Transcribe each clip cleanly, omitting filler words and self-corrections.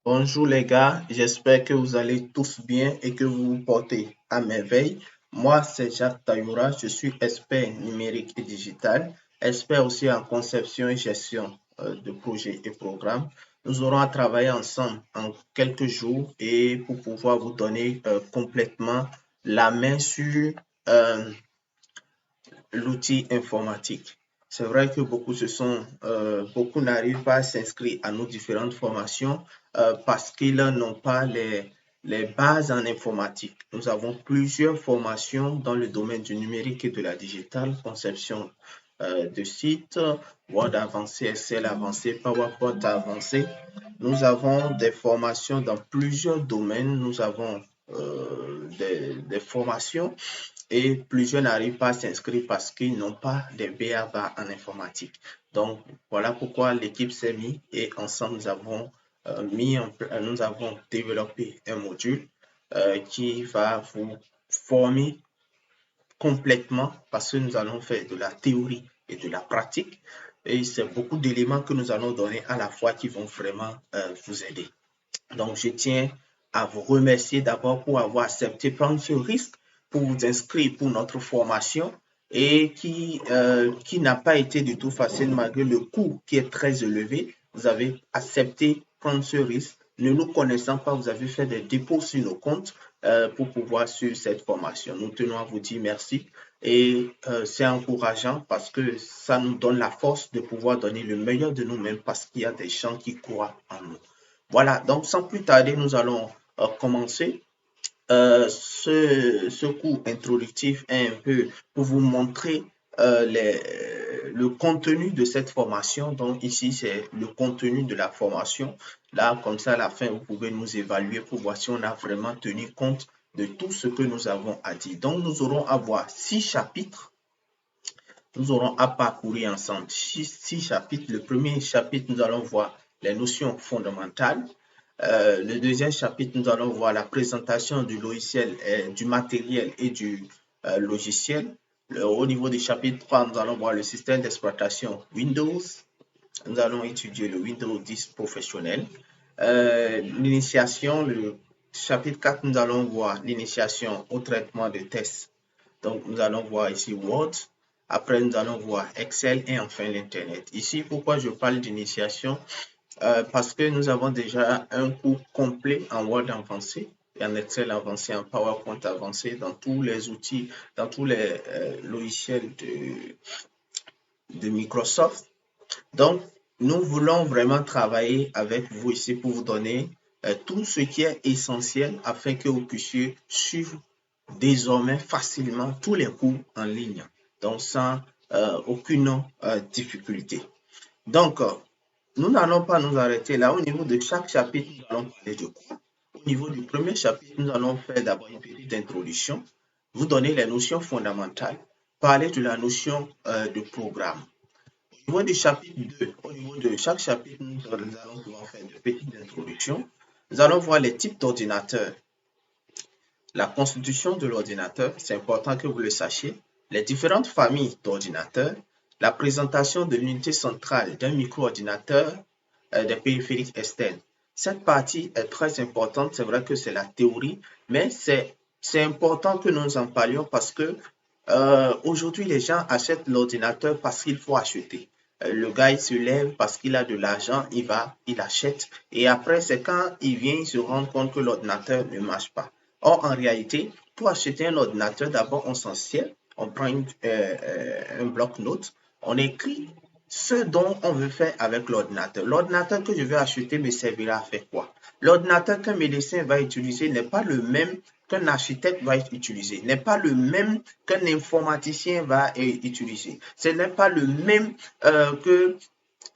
Bonjour les gars, j'espère que vous allez tous bien et que vous vous portez à merveille. Moi, c'est Jacques Tayoura, je suis expert numérique et digital, expert aussi en conception et gestion de projets et programmes. Nous aurons à travailler ensemble en quelques jours et pour pouvoir vous donner complètement la main sur euh, l'outil informatique. C'est vrai que beaucoup n'arrivent pas à s'inscrire à nos différentes formations parce qu'ils n'ont pas les bases en informatique. Nous avons plusieurs formations dans le domaine du numérique et de la digitale, conception de sites, Word avancé, Excel avancé, PowerPoint avancé. Nous avons des formations dans plusieurs domaines. Nous avons des formations et plusieurs n'arrivent pas à s'inscrire parce qu'ils n'ont pas de BABA en informatique. Donc, voilà pourquoi l'équipe s'est mise et ensemble, nous avons développé un module qui va vous former complètement parce que nous allons faire de la théorie et de la pratique. Et c'est beaucoup d'éléments que nous allons donner à la fois qui vont vraiment vous aider. Donc, je tiens à vous remercier d'abord pour avoir accepté prendre ce risque pour vous inscrire pour notre formation et qui n'a pas été du tout facile malgré le coût qui est très élevé. Vous avez accepté prendre ce risque. Ne nous connaissant pas, vous avez fait des dépôts sur nos comptes pour pouvoir suivre cette formation. Nous tenons à vous dire merci et c'est encourageant parce que ça nous donne la force de pouvoir donner le meilleur de nous-mêmes parce qu'il y a des gens qui croient en nous. Voilà, donc sans plus tarder, nous allons commencer. Ce cours introductif est un peu pour vous montrer le contenu de cette formation. Donc ici, c'est le contenu de la formation. Là, comme ça, à la fin, vous pouvez nous évaluer pour voir si on a vraiment tenu compte de tout ce que nous avons à dire. Donc, nous aurons à voir 6 chapitres. Nous aurons à parcourir ensemble 6 chapitres. Le premier chapitre, nous allons voir les notions fondamentales. Le deuxième chapitre, nous allons voir la présentation du logiciel, du matériel et du logiciel. Au niveau du chapitre 3, nous allons voir le système d'exploitation Windows. Nous allons étudier le Windows 10 professionnel. L'initiation, le chapitre 4, nous allons voir l'initiation au traitement de tests. Donc, nous allons voir ici Word. Après, nous allons voir Excel et enfin l'Internet. Ici, pourquoi je parle d'initiation? Parce que nous avons déjà un cours complet en Word avancé et en Excel avancé, en PowerPoint avancé, dans tous les outils, dans tous les logiciels de Microsoft. Donc, nous voulons vraiment travailler avec vous ici pour vous donner tout ce qui est essentiel afin que vous puissiez suivre désormais facilement tous les cours en ligne, donc sans aucune difficulté. Donc, nous n'allons pas nous arrêter là. Au niveau de chaque chapitre, nous allons parler de quoi? Au niveau du premier chapitre, nous allons faire d'abord une petite introduction, vous donner les notions fondamentales, parler de la notion de programme. Au niveau du chapitre 2, au niveau de chaque chapitre, nous allons pouvoir faire une petite introduction. Nous allons voir les types d'ordinateurs, la constitution de l'ordinateur, c'est important que vous le sachiez, les différentes familles d'ordinateurs, la présentation de l'unité centrale d'un micro-ordinateur, des périphériques externes. Cette partie est très importante, c'est vrai que c'est la théorie, mais c'est important que nous en parlions parce que aujourd'hui, les gens achètent l'ordinateur parce qu'il faut acheter. Le gars, il se lève parce qu'il a de l'argent, il achète. Et après, c'est quand il vient, il se rend compte que l'ordinateur ne marche pas. Or, en réalité, pour acheter un ordinateur, d'abord, on s'en sert, on prend un bloc-notes, on écrit ce dont on veut faire avec l'ordinateur. L'ordinateur que je vais acheter me servira à faire quoi? L'ordinateur qu'un médecin va utiliser n'est pas le même qu'un architecte va utiliser, n'est pas le même qu'un informaticien va utiliser. Ce n'est pas le même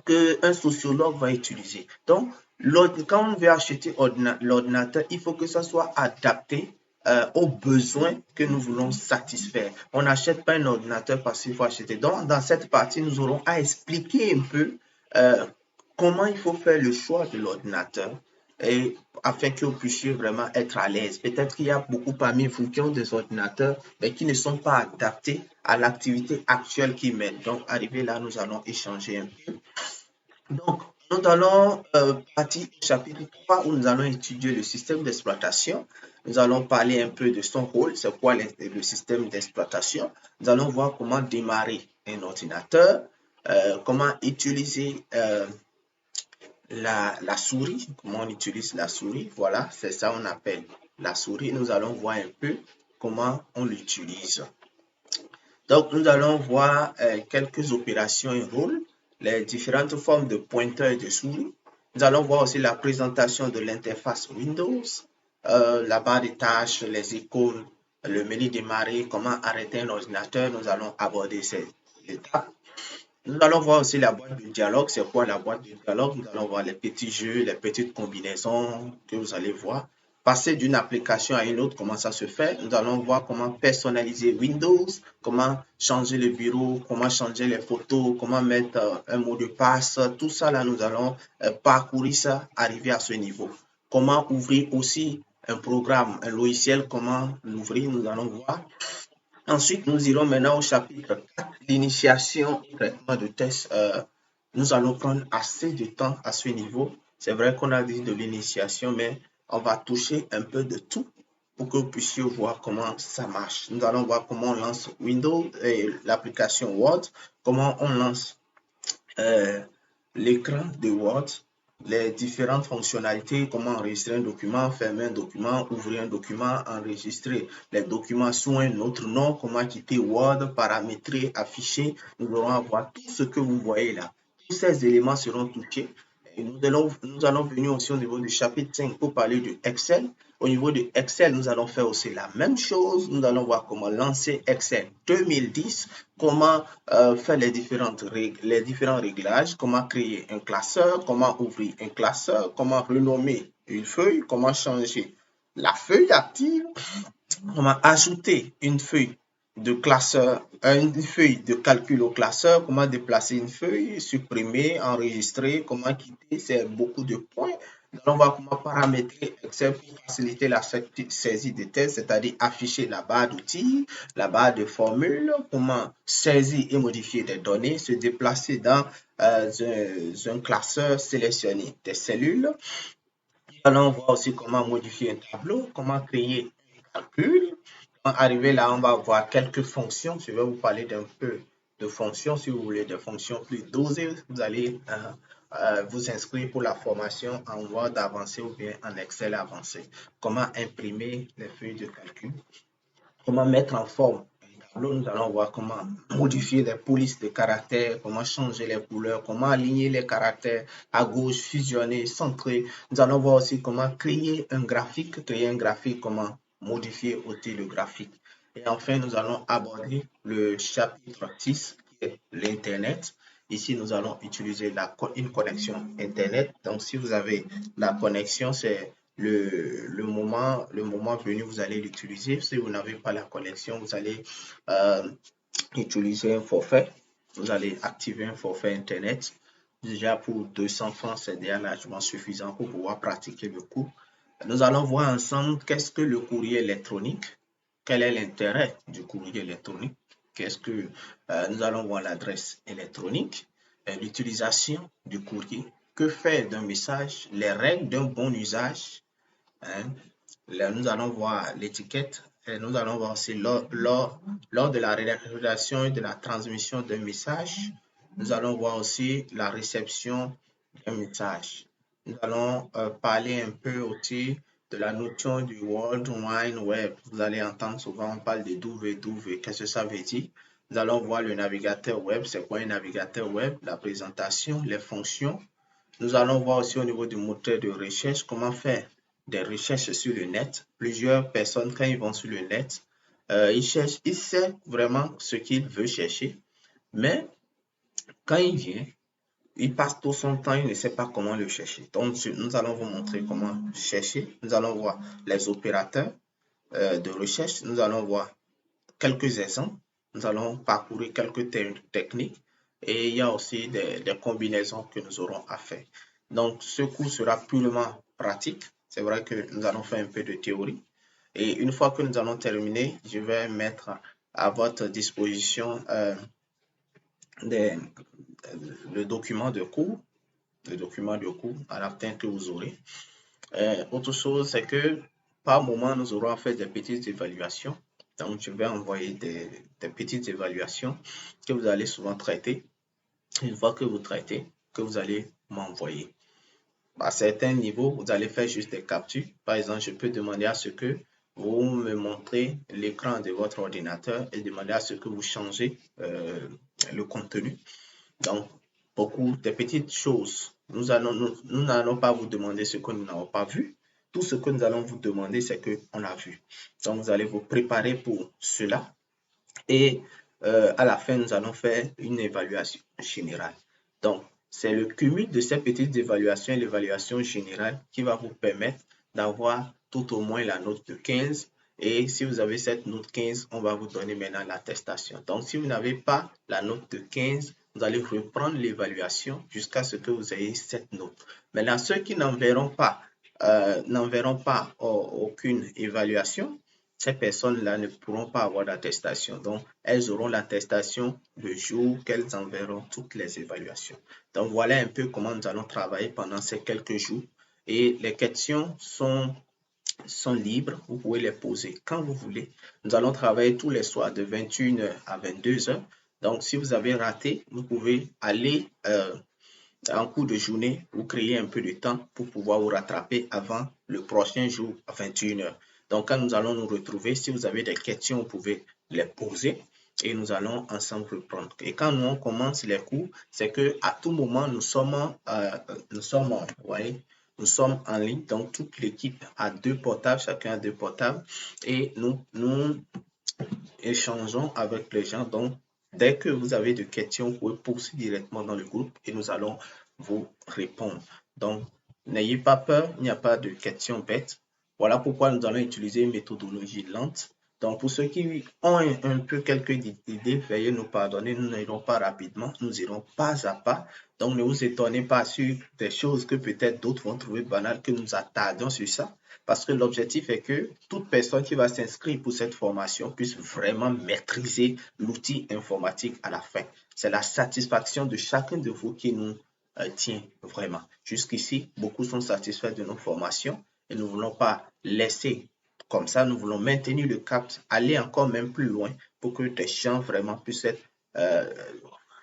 qu'un sociologue va utiliser. Donc, quand on veut acheter l'ordinateur, il faut que ça soit adapté aux besoins que nous voulons satisfaire. On n'achète pas un ordinateur parce qu'il faut acheter. Donc, dans cette partie, nous aurons à expliquer un peu comment il faut faire le choix de l'ordinateur et afin que vous puissiez vraiment être à l'aise. Peut-être qu'il y a beaucoup parmi vous qui ont des ordinateurs, mais qui ne sont pas adaptés à l'activité actuelle qu'ils mènent. Donc, arrivé là, nous allons échanger un peu. Donc, Nous allons partir au chapitre 3 où nous allons étudier le système d'exploitation. Nous allons parler un peu de son rôle, c'est quoi le système d'exploitation. Nous allons voir comment démarrer un ordinateur, comment utiliser la souris, comment on utilise la souris. Voilà, c'est ça on appelle la souris. Nous allons voir un peu comment on l'utilise. Donc, nous allons voir quelques opérations et rôles, les différentes formes de pointeurs et de souris. Nous allons voir aussi la présentation de l'interface Windows, la barre des tâches, les icônes, le menu démarrer, comment arrêter un ordinateur. Nous allons aborder ces étapes. Nous allons voir aussi la boîte de dialogue. C'est quoi la boîte de dialogue? Nous allons voir les petits jeux, les petites combinaisons que vous allez voir. Passer d'une application à une autre, comment ça se fait. Nous allons voir comment personnaliser Windows, comment changer le bureau, comment changer les photos, comment mettre un mot de passe. Tout ça, là, nous allons parcourir ça, arriver à ce niveau. Comment ouvrir aussi un programme, un logiciel, comment l'ouvrir, nous allons voir. Ensuite, nous irons maintenant au chapitre 4, l'initiation et traitement de tests. Nous allons prendre assez de temps à ce niveau. C'est vrai qu'on a dit de l'initiation, mais on va toucher un peu de tout pour que vous puissiez voir comment ça marche. Nous allons voir comment on lance Windows et l'application Word, comment on lance l'écran de Word, les différentes fonctionnalités, comment enregistrer un document, fermer un document, ouvrir un document, enregistrer les documents sous un autre nom, comment quitter Word, paramétrer, afficher. Nous allons avoir tout ce que vous voyez là. Tous ces éléments seront touchés. Et nous allons venir aussi au niveau du chapitre 5 pour parler de Excel. Au niveau de Excel, nous allons faire aussi la même chose. Nous allons voir comment lancer Excel 2010, comment faire les différents réglages, comment créer un classeur, comment ouvrir un classeur, comment renommer une feuille, comment changer la feuille active, comment ajouter une feuille de classeur, une feuille de calcul au classeur, comment déplacer une feuille, supprimer, enregistrer, comment quitter, c'est beaucoup de points. On va comment paramétrer Excel pour faciliter la saisie des tests, c'est-à-dire afficher la barre d'outils, la barre de formules, comment saisir et modifier des données, se déplacer dans un classeur, sélectionner des cellules. Nous allons voir aussi comment modifier un tableau, comment créer un calcul. Arrivé là, on va voir quelques fonctions. Je vais vous parler d'un peu de fonctions. Si vous voulez des fonctions plus dosées, vous allez vous inscrire pour la formation en Word avancé ou bien en Excel avancé. Comment imprimer les feuilles de calcul. Comment mettre en forme un tableau. Nous allons voir comment modifier les polices de caractères, comment changer les couleurs, comment aligner les caractères à gauche, fusionner, centrer. Nous allons voir aussi comment créer un graphique, comment modifier aussi le graphique. Et enfin, nous allons aborder le chapitre 6 qui est l'Internet. Ici, nous allons utiliser une connexion Internet. Donc, si vous avez la connexion, c'est le moment venu, vous allez l'utiliser. Si vous n'avez pas la connexion, vous allez utiliser un forfait. Vous allez activer un forfait Internet. Déjà, pour 200 francs, c'est déjà largement suffisant pour pouvoir pratiquer le cours. Nous allons voir ensemble qu'est-ce que le courrier électronique, quel est l'intérêt du courrier électronique, nous allons voir l'adresse électronique, l'utilisation du courrier, que faire d'un message, les règles d'un bon usage. Là, nous allons voir l'étiquette et nous allons voir aussi lors de la rédaction et de la transmission d'un message. Nous allons voir aussi la réception d'un message. Nous allons parler un peu aussi de la notion du World Wide Web. Vous allez entendre souvent, on parle de www. Qu'est-ce que ça veut dire? Nous allons voir le navigateur web. C'est quoi un navigateur web? La présentation, les fonctions. Nous allons voir aussi au niveau du moteur de recherche comment faire des recherches sur le net. Plusieurs personnes, quand ils vont sur le net, ils savent vraiment ce qu'ils veulent chercher. Mais quand il vient, il passe tout son temps, il ne sait pas comment le chercher. Donc, nous allons vous montrer comment chercher. Nous allons voir les opérateurs de recherche. Nous allons voir quelques exemples. Nous allons parcourir quelques techniques. Et il y a aussi des combinaisons que nous aurons à faire. Donc, ce cours sera purement pratique. C'est vrai que nous allons faire un peu de théorie. Et une fois que nous allons terminer, je vais mettre à votre disposition le document de cours le document de cours à la fin que vous aurez. Autre chose, c'est que par moment, nous aurons fait des petites évaluations. Donc, je vais envoyer des petites évaluations que vous allez souvent traiter. Une fois que vous traitez, que vous allez m'envoyer. À certains niveaux, vous allez faire juste des captures. Par exemple, je peux demander à ce que vous me montrez l'écran de votre ordinateur et demander à ce que vous changez le contenu. Donc, beaucoup de petites choses. Nous n'allons pas vous demander ce que nous n'avons pas vu. Tout ce que nous allons vous demander, c'est qu'on a vu. Donc, vous allez vous préparer pour cela. Et à la fin, nous allons faire une évaluation générale. Donc, c'est le cumul de ces petites évaluations et l'évaluation générale qui va vous permettre d'avoir tout au moins la note de 15. Et si vous avez cette note 15, on va vous donner maintenant l'attestation. Donc, si vous n'avez pas la note de 15, vous allez reprendre l'évaluation jusqu'à ce que vous ayez cette note. Maintenant, ceux qui n'enverront pas aucune évaluation, ces personnes-là ne pourront pas avoir d'attestation. Donc, elles auront l'attestation le jour qu'elles enverront toutes les évaluations. Donc, voilà un peu comment nous allons travailler pendant ces quelques jours. Et les questions sont libres, vous pouvez les poser quand vous voulez. Nous allons travailler tous les soirs de 21h à 22h. Donc, si vous avez raté, vous pouvez aller en cours de journée, vous créez un peu de temps pour pouvoir vous rattraper avant le prochain jour à 21h. Donc, quand nous allons nous retrouver, si vous avez des questions, vous pouvez les poser et nous allons ensemble reprendre. Et quand nous on commence les cours, c'est que à tout moment, nous sommes en ligne. Donc, toute l'équipe a 2 portables, chacun a 2 portables et nous échangeons avec les gens. Donc, dès que vous avez des questions, vous pouvez poser directement dans le groupe et nous allons vous répondre. Donc, n'ayez pas peur, il n'y a pas de questions bêtes. Voilà pourquoi nous allons utiliser une méthodologie lente. Donc, pour ceux qui ont un peu quelques idées, veuillez nous pardonner, nous n'irons pas rapidement, nous irons pas à pas. Donc, ne vous étonnez pas sur des choses que peut-être d'autres vont trouver banales, que nous attardons sur ça. Parce que l'objectif est que toute personne qui va s'inscrire pour cette formation puisse vraiment maîtriser l'outil informatique à la fin. C'est la satisfaction de chacun de vous qui nous tient vraiment. Jusqu'ici, beaucoup sont satisfaits de nos formations et nous ne voulons pas laisser comme ça, nous voulons maintenir le cap, aller encore même plus loin pour que les gens vraiment puissent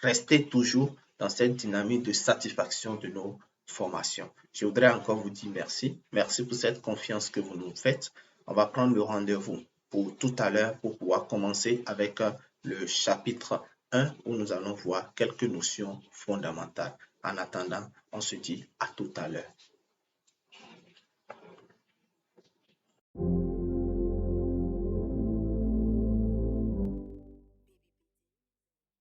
rester toujours dans cette dynamique de satisfaction de nos formations. Je voudrais encore vous dire merci. Merci pour cette confiance que vous nous faites. On va prendre le rendez-vous pour tout à l'heure pour pouvoir commencer avec le chapitre 1 où nous allons voir quelques notions fondamentales. En attendant, on se dit à tout à l'heure.